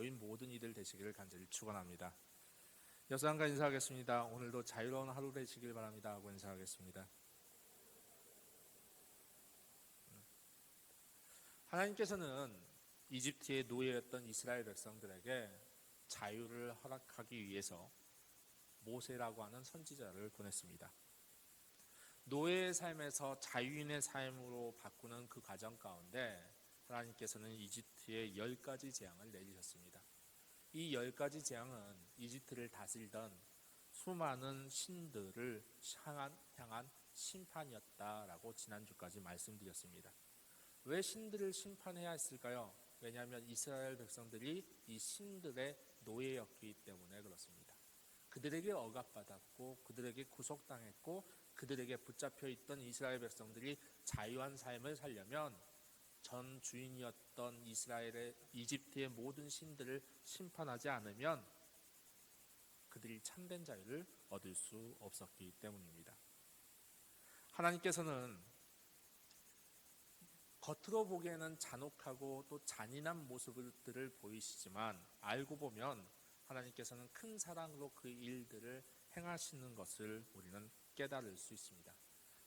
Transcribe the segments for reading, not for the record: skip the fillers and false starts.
모인 모든 이들 되시기를 간절히 축원합니다. 여러분과 인사하겠습니다. 오늘도 자유로운 하루 되시길 바랍니다 하고 인사하겠습니다. 하나님께서는 이집트의 노예였던 이스라엘 백성들에게 자유를 허락하기 위해서 모세라고 하는 선지자를 보냈습니다. 노예의 삶에서 자유인의 삶으로 바꾸는 그 과정 가운데 하나님께서는 이집트에 10가지 재앙을 내리셨습니다. 이 10가지 재앙은 이집트를 다스리던 수많은 신들을 향한 심판이었다라고 지난주까지 말씀드렸습니다. 왜 신들을 심판해야 했을까요? 왜냐하면 이스라엘 백성들이 이 신들의 노예였기 때문에 그렇습니다. 그들에게 억압받았고 그들에게 구속당했고 그들에게 붙잡혀 있던 이스라엘 백성들이 자유한 삶을 살려면 전 주인이었던 이집트의 모든 신들을 심판하지 않으면 그들이 참된 자유를 얻을 수 없었기 때문입니다. 하나님께서는 겉으로 보기에는 잔혹하고 또 잔인한 모습들을 보이시지만 알고 보면 하나님께서는 큰 사랑으로 그 일들을 행하시는 것을 우리는 깨달을 수 있습니다.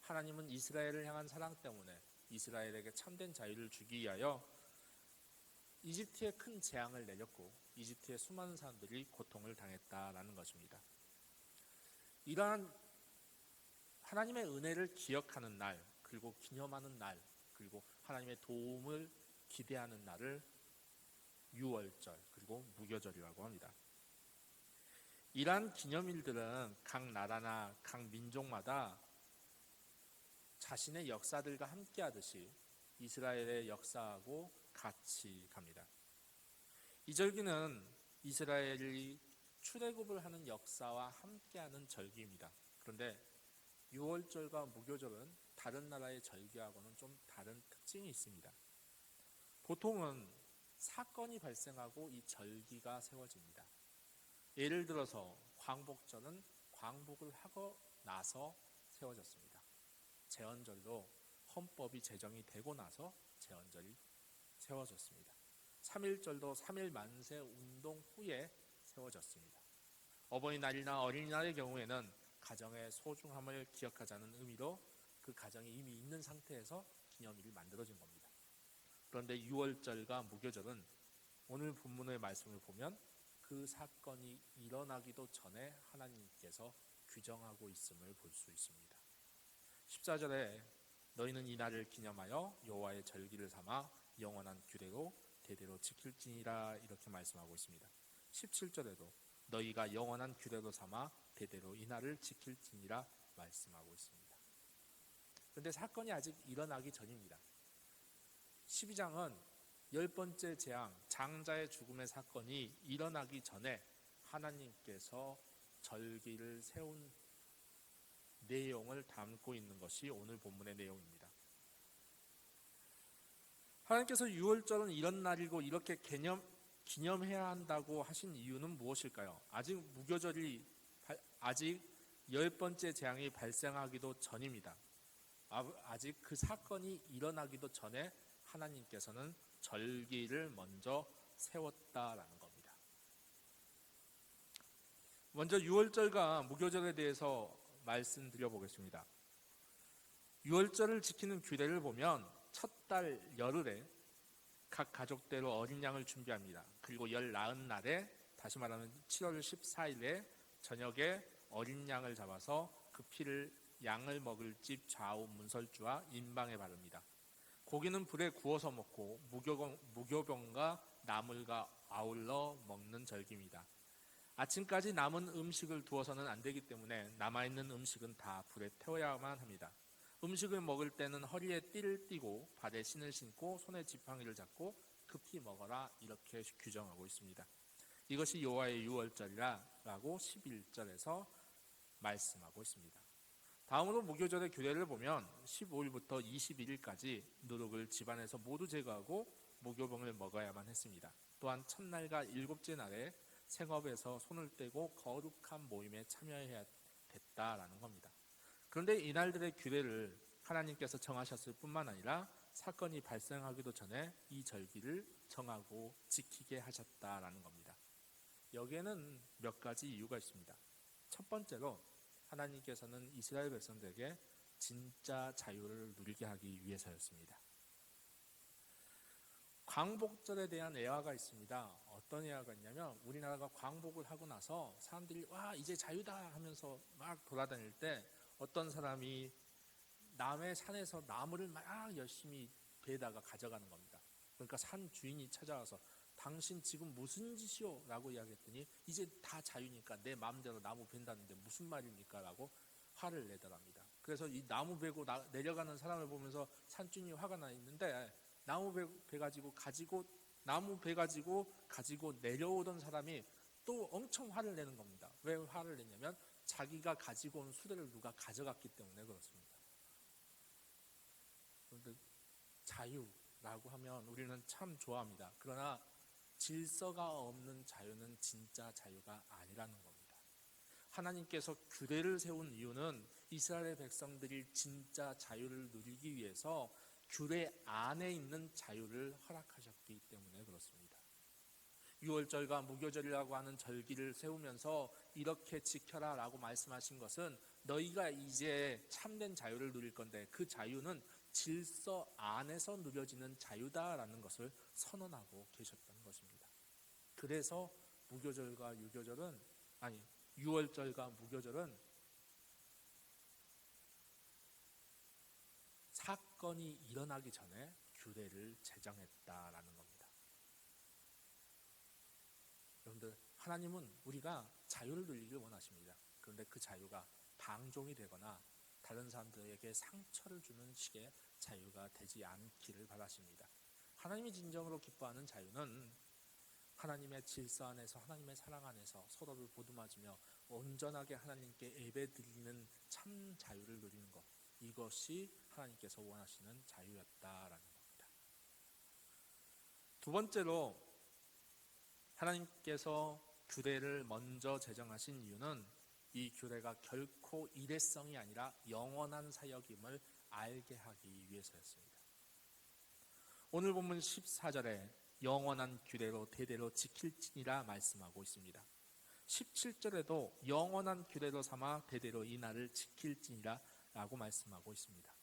하나님은 이스라엘을 향한 사랑 때문에 이스라엘에게 참된 자유를 주기 위하여 이집트에 큰 재앙을 내렸고 이집트의 수많은 사람들이 고통을 당했다라는 것입니다. 이러한 하나님의 은혜를 기억하는 날, 그리고 기념하는 날, 그리고 하나님의 도움을 기대하는 날을 유월절 그리고 무교절이라고 합니다. 이러한 기념일들은 각 나라나 각 민족마다 자신의 역사들과 함께 하듯이 이스라엘의 역사하고 같이 갑니다. 이 절기는 이스라엘이 출애굽을 하는 역사와 함께하는 절기입니다. 그런데 유월절과 무교절은 다른 나라의 절기하고는 좀 다른 특징이 있습니다. 보통은 사건이 발생하고 이 절기가 세워집니다. 예를 들어서 광복절은 광복을 하고 나서 세워졌습니다. 제헌절도 헌법이 제정이 되고 나서 제헌절이 세워졌습니다. 3.1절도 3.1 만세 운동 후에 세워졌습니다. 어버이날이나 어린이날의 경우에는 가정의 소중함을 기억하자는 의미로 그 가정이 이미 있는 상태에서 기념일이 만들어진 겁니다. 그런데 유월절과 무교절은 오늘 본문의 말씀을 보면 그 사건이 일어나기도 전에 하나님께서 규정하고 있음을 볼 수 있습니다. 14절에 너희는 이 날을 기념하여 여호와의 절기를 삼아 영원한 규례로 대대로 지킬지니라 이렇게 말씀하고 있습니다. 17절에도 너희가 영원한 규례로 삼아 대대로 이 날을 지킬지니라 말씀하고 있습니다. 그런데 사건이 아직 일어나기 전입니다. 12장은 10번째 재앙, 장자의 죽음의 사건이 일어나기 전에 하나님께서 절기를 세운 내용을 담고 있는 것이 오늘 본문의 내용입니다. 하나님께서 유월절은 이런 날이고 이렇게 기념해야 한다고 하신 이유는 무엇일까요? 아직 무교절이 아직 10번째 재앙이 발생하기도 전입니다. 아직 그 사건이 일어나기도 전에 하나님께서는 절기를 먼저 세웠다라는 겁니다. 먼저 유월절과 무교절에 대해서 말씀드려 보겠습니다. 유월절을 지키는 규례를 보면 첫 달 열흘에 각 가족대로 어린 양을 준비합니다. 그리고 열 나은 날에, 다시 말하면 7월 14일에 저녁에 어린 양을 잡아서 그 피를 양을 먹을 집 좌우 문설주와 인방에 바릅니다. 고기는 불에 구워서 먹고 무교병과 나물과 아울러 먹는 절기입니다. 아침까지 남은 음식을 두어서는 안 되기 때문에 남아있는 음식은 다 불에 태워야만 합니다. 음식을 먹을 때는 허리에 띠를 띠고 발에 신을 신고 손에 지팡이를 잡고 급히 먹어라 이렇게 규정하고 있습니다. 이것이 여호와의 유월절이라고 11절에서 말씀하고 있습니다. 다음으로 무교절의 규례를 보면 15일부터 21일까지 누룩을 집안에서 모두 제거하고 무교병을 먹어야만 했습니다. 또한 첫날과 일곱째 날에 생업에서 손을 떼고 거룩한 모임에 참여해야 됐다라는 겁니다. 그런데 이날들의 규례를 하나님께서 정하셨을 뿐만 아니라 사건이 발생하기도 전에 이 절기를 정하고 지키게 하셨다라는 겁니다. 여기에는 몇 가지 이유가 있습니다. 첫 번째로 하나님께서는 이스라엘 백성들에게 진짜 자유를 누리게 하기 위해서였습니다. 광복절에 대한 애화가 있습니다. 어떤 애화가 있냐면 우리나라가 광복을 하고 나서 사람들이 와 이제 자유다 하면서 막 돌아다닐 때 어떤 사람이 남의 산에서 나무를 막 열심히 베다가 가져가는 겁니다. 그러니까 산 주인이 찾아와서 당신 지금 무슨 짓이오? 라고 이야기했더니 이제 다 자유니까 내 마음대로 나무 벤다는데 무슨 말입니까? 라고 화를 내더랍니다. 그래서 이 나무 베고 내려가는 사람을 보면서 산주인이 화가 나 있는데 나무 배 가지고 내려오던 사람이 또 엄청 화를 내는 겁니다. 왜 화를 내냐면 자기가 가지고 온 수레를 누가 가져갔기 때문에 그렇습니다. 그런데 자유라고 하면 우리는 참 좋아합니다. 그러나 질서가 없는 자유는 진짜 자유가 아니라는 겁니다. 하나님께서 규례를 세운 이유는 이스라엘 백성들이 진짜 자유를 누리기 위해서 규례 안에 있는 자유를 허락하셨기 때문에 그렇습니다. 유월절과 무교절이라고 하는 절기를 세우면서 이렇게 지켜라 라고 말씀하신 것은 너희가 이제 참된 자유를 누릴 건데 그 자유는 질서 안에서 누려지는 자유다라는 것을 선언하고 계셨던 것입니다. 그래서 유월절과 무교절은 사건이 일어나기 전에 규례를 제정했다라는 겁니다. 여러분들, 하나님은 우리가 자유를 누리길 원하십니다. 그런데 그 자유가 방종이 되거나 다른 사람들에게 상처를 주는 식의 자유가 되지 않기를 바라십니다. 하나님이 진정으로 기뻐하는 자유는 하나님의 질서 안에서 하나님의 사랑 안에서 서로를 보듬어주며 온전하게 하나님께 예배드리는 참 자유를 누리는 것, 이것이 하나님께서 원하시는 자유였다라는 겁니다. 두 번째로 하나님께서 규례를 먼저 제정하신 이유는 이 규례가 결코 일회성이 아니라 영원한 사역임을 알게 하기 위해서였습니다. 오늘 본문 14절에 영원한 규례로 대대로 지킬지니라 말씀하고 있습니다. 17절에도 영원한 규례로 삼아 대대로 이 날을 지킬지니라 라고 말씀하고 있습니다.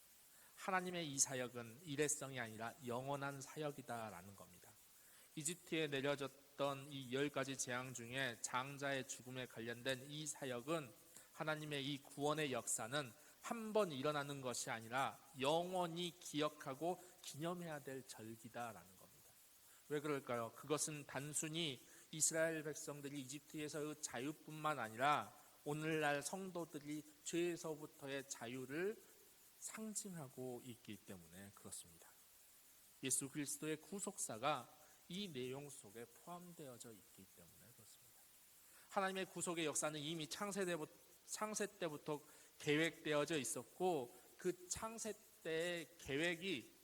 하나님의 이 사역은 일회성이 아니라 영원한 사역이다라는 겁니다. 이집트에 내려졌던 이 10가지 재앙 중에 장자의 죽음에 관련된 이 사역은 하나님의 이 구원의 역사는 한 번 일어나는 것이 아니라 영원히 기억하고 기념해야 될 절기다라는 겁니다. 왜 그럴까요? 그것은 단순히 이스라엘 백성들이 이집트에서의 자유뿐만 아니라 오늘날 성도들이 죄에서부터의 자유를 상징하고 있기 때문에 그렇습니다. 예수 그리스도의 구속사가 이 내용 속에 포함되어져 있기 때문에 그렇습니다. 하나님의 구속의 역사는 이미 창세 때부터 계획되어져 있었고 그 창세 때의 계획이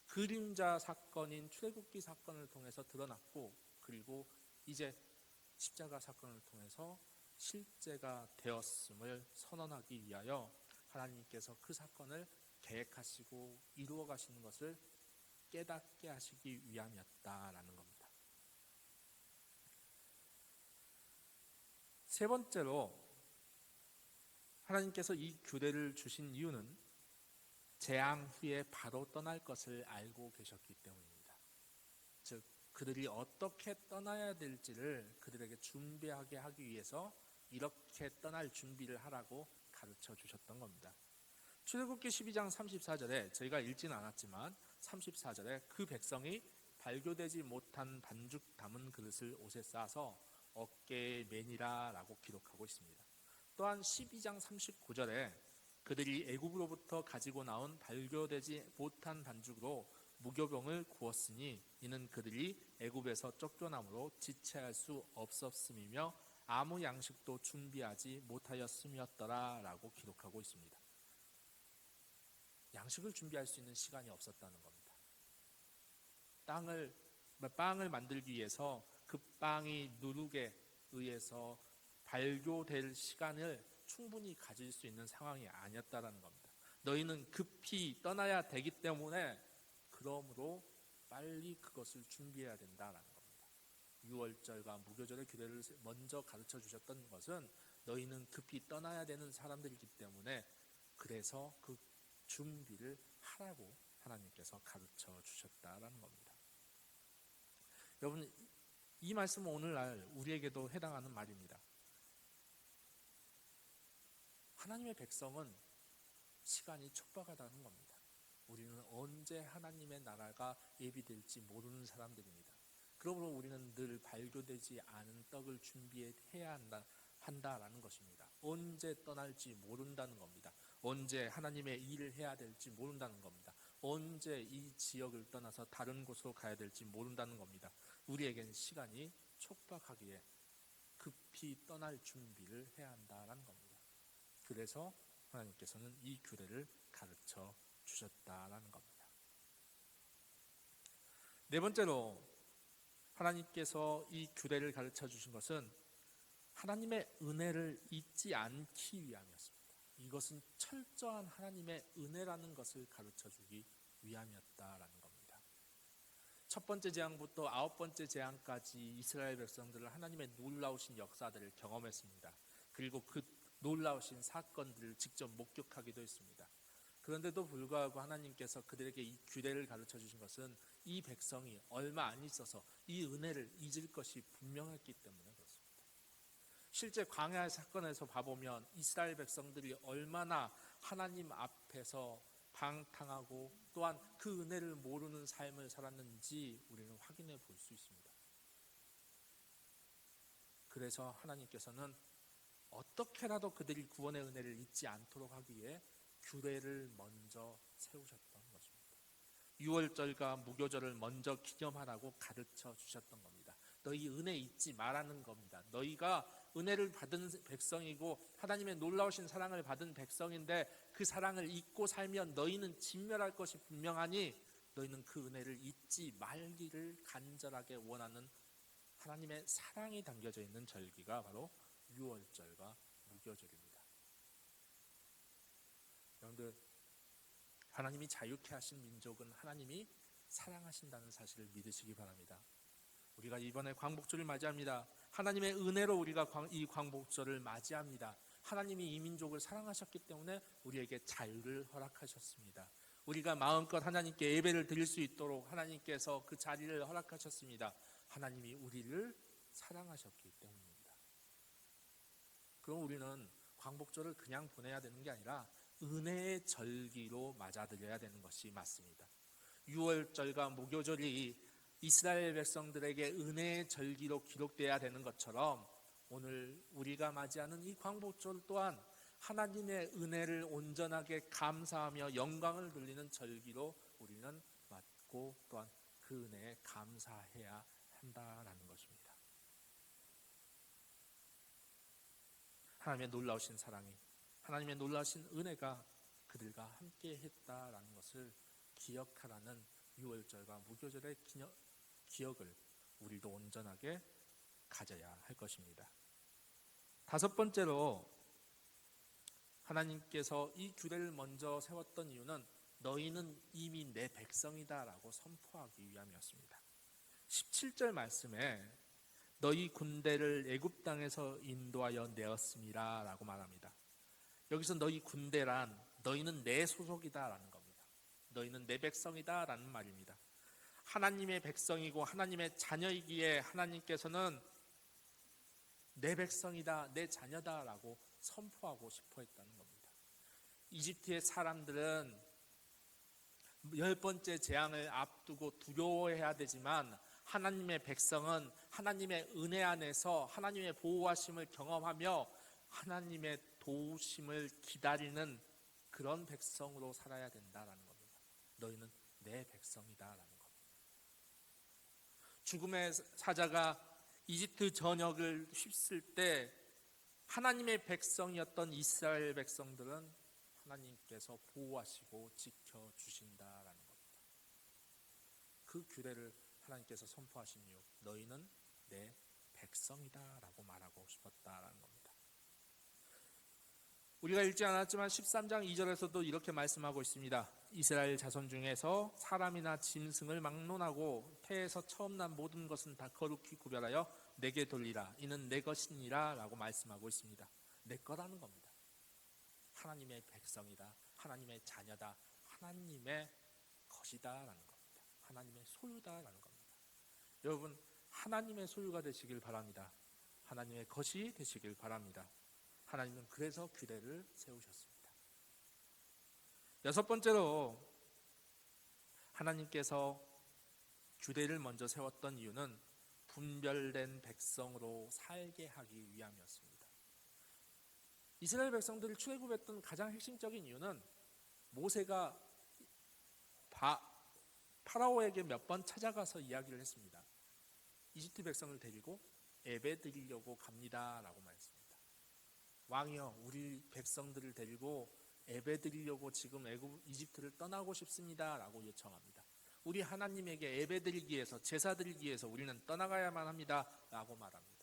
그림자 사건인 출애굽기 사건을 통해서 드러났고 그리고 이제 십자가 사건을 통해서 실제가 되었음을 선언하기 위하여 하나님께서 그 사건을 계획하시고 이루어 가시는 것을 깨닫게 하시기 위함이었다라는 겁니다. 세 번째로 하나님께서 이 규례를 주신 이유는 재앙 후에 바로 떠날 것을 알고 계셨기 때문입니다. 즉 그들이 어떻게 떠나야 될지를 그들에게 준비하게 하기 위해서 이렇게 떠날 준비를 하라고 가르쳐 주셨던 겁니다. 출애굽기 12장 34절에 저희가 읽지는 않았지만 34절에 그 백성이 발교되지 못한 반죽 담은 그릇을 옷에 싸서 어깨에 매니라 라고 기록하고 있습니다. 또한 12장 39절에 그들이 애굽으로부터 가지고 나온 발교되지 못한 반죽으로 무교병을 구웠으니 이는 그들이 애굽에서 쫓겨남으로 지체할 수 없었음이며 아무 양식도 준비하지 못하였음이었더라 라고 기록하고 있습니다. 양식을 준비할 수 있는 시간이 없었다는 겁니다. 빵을 만들기 위해서 그 빵이 누룩에 의해서 발교될 시간을 충분히 가질 수 있는 상황이 아니었다는 겁니다. 너희는 급히 떠나야 되기 때문에 그러므로 빨리 그것을 준비해야 된다라는 겁니다. 유월절과 무교절의 규례를 먼저 가르쳐 주셨던 것은 너희는 급히 떠나야 되는 사람들이기 때문에 그래서 그 준비를 하라고 하나님께서 가르쳐 주셨다라는 겁니다. 여러분, 이 말씀은 오늘날 우리에게도 해당하는 말입니다. 하나님의 백성은 시간이 촉박하다는 겁니다. 우리는 언제 하나님의 나라가 예비될지 모르는 사람들입니다. 그러므로 우리는 늘 발교되지 않은 떡을 준비해야 한다라는 것입니다. 언제 떠날지 모른다는 겁니다. 언제 하나님의 일을 해야 될지 모른다는 겁니다. 언제 이 지역을 떠나서 다른 곳으로 가야 될지 모른다는 겁니다. 우리에겐 시간이 촉박하기에 급히 떠날 준비를 해야 한다는 겁니다. 그래서 하나님께서는 이 규례를 가르쳐 주셨다라는 겁니다. 네 번째로 하나님께서 이 규례를 가르쳐 주신 것은 하나님의 은혜를 잊지 않기 위함이었습니다. 이것은 철저한 하나님의 은혜라는 것을 가르쳐 주기 위함이었다라는 겁니다. 첫 번째 재앙부터 아홉 번째 재앙까지 이스라엘 백성들은 하나님의 놀라우신 역사들을 경험했습니다. 그리고 그 놀라우신 사건들을 직접 목격하기도 했습니다. 그런데도 불구하고 하나님께서 그들에게 이 규례를 가르쳐 주신 것은 이 백성이 얼마 안 있어서 이 은혜를 잊을 것이 분명했기 때문에 그렇습니다. 실제 광야 사건에서 봐보면 이스라엘 백성들이 얼마나 하나님 앞에서 방탕하고 또한 그 은혜를 모르는 삶을 살았는지 우리는 확인해 볼 수 있습니다. 그래서 하나님께서는 어떻게라도 그들이 구원의 은혜를 잊지 않도록 하기 위해 규례를 먼저 세우셨던 것입니다. 유월절과 무교절을 먼저 기념하라고 가르쳐 주셨던 겁니다. 너희 은혜 잊지 말라는 겁니다. 너희가 은혜를 받은 백성이고 하나님의 놀라우신 사랑을 받은 백성인데 그 사랑을 잊고 살면 너희는 진멸할 것이 분명하니 너희는 그 은혜를 잊지 말기를 간절하게 원하는 하나님의 사랑이 담겨져 있는 절기가 바로 유월절과 무교절입니다. 여러분들, 하나님이 자유케 하신 민족은 하나님이 사랑하신다는 사실을 믿으시기 바랍니다. 우리가 이번에 광복절을 맞이합니다. 하나님의 은혜로 우리가 이 광복절을 맞이합니다. 하나님이 이 민족을 사랑하셨기 때문에 우리에게 자유를 허락하셨습니다. 우리가 마음껏 하나님께 예배를 드릴 수 있도록 하나님께서 그 자리를 허락하셨습니다. 하나님이 우리를 사랑하셨기 때문입니다. 그럼 우리는 광복절을 그냥 보내야 되는 게 아니라 은혜의 절기로 맞아들여야 되는 것이 맞습니다. 유월절과 무교절이 이스라엘 백성들에게 은혜의 절기로 기록돼야 되는 것처럼 오늘 우리가 맞이하는 이 광복절 또한 하나님의 은혜를 온전하게 감사하며 영광을 돌리는 절기로 우리는 맞고 또한 그 은혜에 감사해야 한다라는 것입니다. 하나님의 놀라우신 사랑이, 하나님의 놀라우신 은혜가 그들과 함께 했다라는 것을 기억하라는 유월절과 무교절의 기억을 우리도 온전하게 가져야 할 것입니다. 다섯 번째로 하나님께서 이 규례를 먼저 세웠던 이유는 너희는 이미 내 백성이다라고 선포하기 위함이었습니다. 17절 말씀에 너희 군대를 애굽 땅에서 인도하여 내었음이라 라고 말합니다. 여기서 너희 군대란 너희는 내 소속이다 라는 겁니다. 너희는 내 백성이다 라는 말입니다. 하나님의 백성이고 하나님의 자녀이기에 하나님께서는 내 백성이다, 내 자녀다 라고 선포하고 싶어 했다는 겁니다. 이집트의 사람들은 10번째 재앙을 앞두고 두려워해야 되지만 하나님의 백성은 하나님의 은혜 안에서 하나님의 보호하심을 경험하며 하나님의 도우심을 기다리는 그런 백성으로 살아야 된다라는 겁니다. 너희는 내 백성이다라는 겁니다. 죽음의 사자가 이집트 전역을 휩쓸 때 하나님의 백성이었던 이스라엘 백성들은 하나님께서 보호하시고 지켜주신다라는 겁니다. 그 규례를 하나님께서 선포하신 이유, 너희는 내 백성이다라고 말하고 싶었다라는 겁니다. 우리가 읽지 않았지만 13장 2절에서도 이렇게 말씀하고 있습니다. 이스라엘 자손 중에서 사람이나 짐승을 막론하고 태에서 처음 난 모든 것은 다 거룩히 구별하여 내게 돌리라. 이는 내 것이니라 라고 말씀하고 있습니다. 내 거라는 겁니다. 하나님의 백성이다. 하나님의 자녀다. 하나님의 것이다라는 겁니다. 하나님의 소유다라는 겁니다. 여러분, 하나님의 소유가 되시길 바랍니다. 하나님의 것이 되시길 바랍니다. 하나님은 그래서 규례를 세우셨습니다. 여섯 번째로 하나님께서 규례를 먼저 세웠던 이유는 분별된 백성으로 살게 하기 위함이었습니다. 이스라엘 백성들을 출애굽했던 가장 핵심적인 이유는 모세가 파라오에게 몇 번 찾아가서 이야기를 했습니다. 이집트 백성을 데리고 예배 드리려고 갑니다 라고 말했습니다. 왕이여, 우리 백성들을 데리고 예배 드리려고 지금 이집트를 떠나고 싶습니다 라고 요청합니다. 우리 하나님에게 예배 드리기 위해서, 제사 드리기 위해서 우리는 떠나가야만 합니다 라고 말합니다.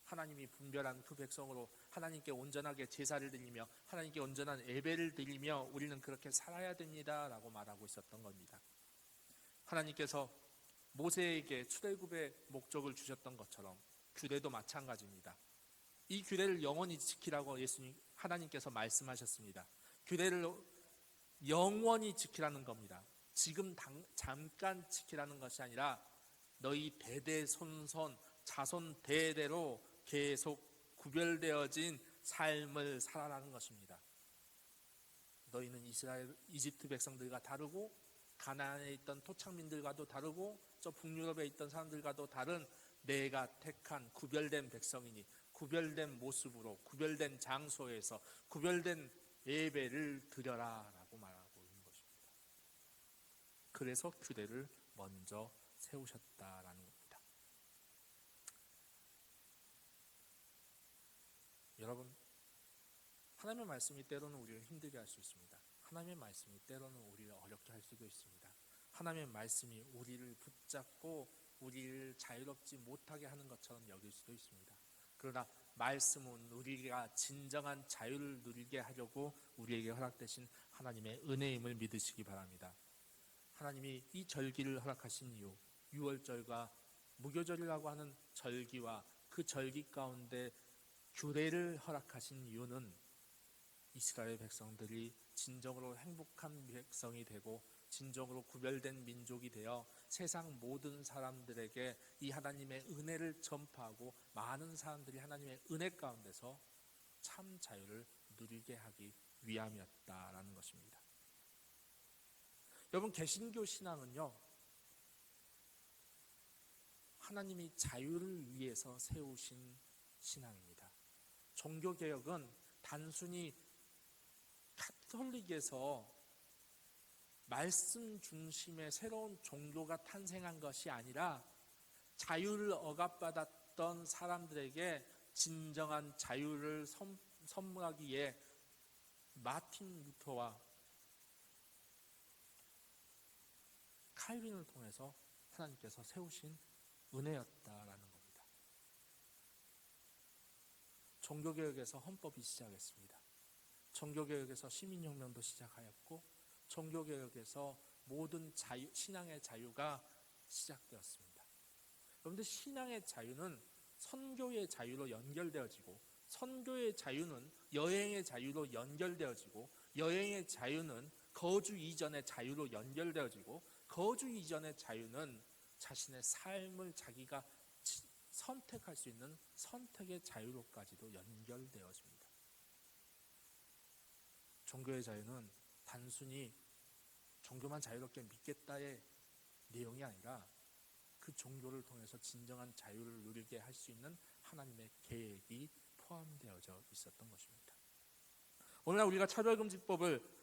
하나님이 분별한 그 백성으로 하나님께 온전하게 제사를 드리며 하나님께 온전한 예배를 드리며 우리는 그렇게 살아야 됩니다 라고 말하고 있었던 겁니다. 하나님께서 모세에게 출애굽의 목적을 주셨던 것처럼 규례도 마찬가지입니다. 이 규례를 영원히 지키라고 하나님께서 말씀하셨습니다. 규례를 영원히 지키라는 겁니다. 지금 잠깐 지키라는 것이 아니라 너희 대대손손 자손 대대로 계속 구별되어진 삶을 살아라는 것입니다. 너희는 이집트 백성들과 다르고 가나안에 있던 토착민들과도 다르고 저 북유럽에 있던 사람들과도 다른 내가 택한 구별된 백성이니 구별된 모습으로 구별된 장소에서 구별된 예배를 드려라 라고 말하고 있는 것입니다. 그래서 규례를 먼저 세우셨다라는 겁니다. 여러분, 하나님의 말씀이 때로는 우리를 힘들게 할 수 있습니다. 하나님의 말씀이 때로는 우리를 어렵게 할 수도 있습니다. 하나님의 말씀이 우리를 붙잡고 우리를 자유롭지 못하게 하는 것처럼 여길 수도 있습니다. 그러나 말씀은 우리가 진정한 자유를 누리게 하려고 우리에게 허락되신 하나님의 은혜임을 믿으시기 바랍니다. 하나님이 이 절기를 허락하신 이유, 유월절과 무교절이라고 하는 절기와 그 절기 가운데 규례를 허락하신 이유는 이스라엘 백성들이 진정으로 행복한 백성이 되고 진정으로 구별된 민족이 되어 세상 모든 사람들에게 이 하나님의 은혜를 전파하고 많은 사람들이 하나님의 은혜 가운데서 참 자유를 누리게 하기 위함이었다라는 것입니다. 여러분, 개신교 신앙은요, 하나님이 자유를 위해서 세우신 신앙입니다. 종교개혁은 단순히 카톨릭에서 말씀 중심의 새로운 종교가 탄생한 것이 아니라 자유를 억압받았던 사람들에게 진정한 자유를 선물하기에 마틴 루터와 칼빈을 통해서 하나님께서 세우신 은혜였다라는 겁니다. 종교개혁에서 헌법이 시작했습니다. 종교개혁에서 시민혁명도 시작하였고 종교개혁에서 모든 신앙의 자유가 시작되었습니다. 그런데 신앙의 자유는 선교의 자유로 연결되어지고 선교의 자유는 여행의 자유로 연결되어지고 여행의 자유는 거주 이전의 자유로 연결되어지고 거주 이전의 자유는 자신의 삶을 자기가 선택할 수 있는 선택의 자유로까지도 연결되어집니다. 종교의 자유는 단순히 종교만 자유롭게 믿겠다의 내용이 아니라 그 종교를 통해서 진정한 자유를 누리게 할 수 있는 하나님의 계획이 포함되어져 있었던 것입니다. 오늘날 우리가 차별금지법을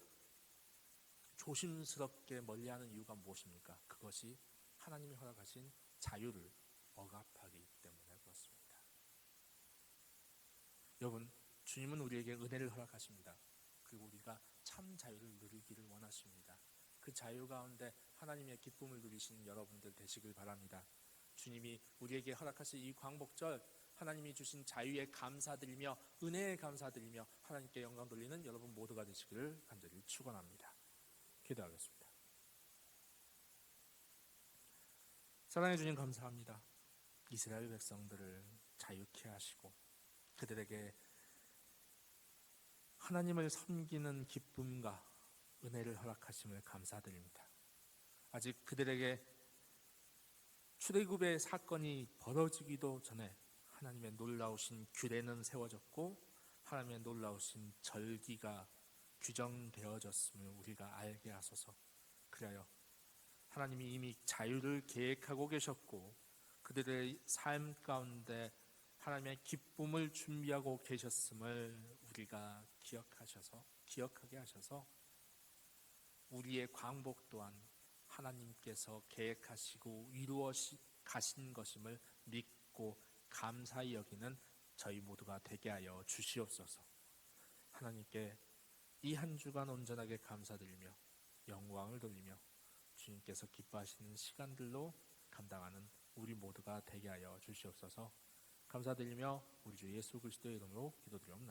조심스럽게 멀리하는 이유가 무엇입니까? 그것이 하나님이 허락하신 자유를 억압하기 때문에 그렇습니다. 여러분, 주님은 우리에게 은혜를 허락하십니다. 그리고 우리가 참 자유를 누리기를 원하십니다. 그 자유 가운데 하나님의 기쁨을 누리시는 여러분들 되시길 바랍니다. 주님이 우리에게 허락하신 이 광복절 하나님이 주신 자유에 감사드리며 은혜에 감사드리며 하나님께 영광 돌리는 여러분 모두가 되시기를 간절히 축원합니다. 기도하겠습니다. 사랑해 주님 감사합니다. 이스라엘 백성들을 자유케 하시고 그들에게 하나님을 섬기는 기쁨과 은혜를 허락하심을 감사드립니다. 아직 그들에게 출애굽의 사건이 벌어지기도 전에 하나님의 놀라우신 규례는 세워졌고 하나님의 놀라우신 절기가 규정되어졌음을 우리가 알게 하소서. 그래요, 하나님이 이미 자유를 계획하고 계셨고 그들의 삶 가운데 하나님의 기쁨을 준비하고 계셨음을 우리가 기억하게 하셔서 우리의 광복 또한 하나님께서 계획하시고 이루어 가신 것임을 믿고 감사히 여기는 저희 모두가 되게 하여 주시옵소서. 하나님께 이 한 주간 온전하게 감사드리며 영광을 돌리며 주님께서 기뻐하시는 시간들로 감당하는 우리 모두가 되게 하여 주시옵소서. 감사드리며 우리 주 예수 그리스도의 이름으로 기도드리옵나이다.